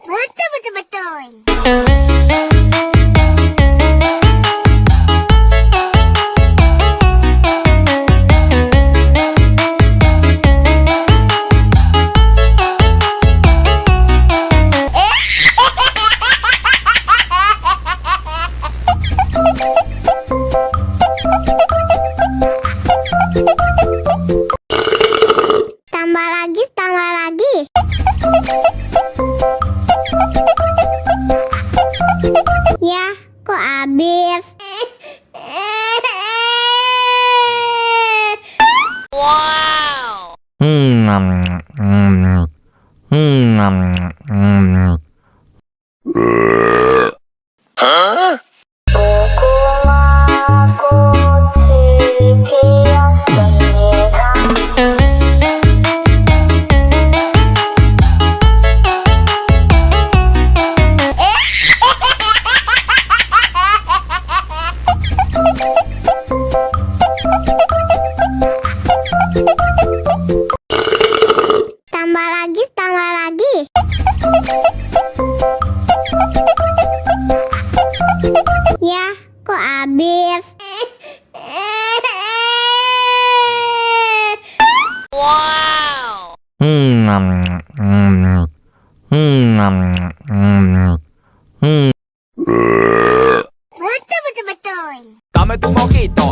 Betul-betul. Tambah lagi, tambah lagi. Ya, kok habis? Wow. Hah? Tambah lagi, tambah lagi. Ya, kok habis? Wow. Betul-betul. Dame tu mojito,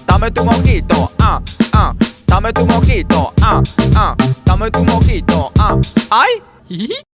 dame tu mojito, dame tu mojito, dame tu mojito, ay, hihi.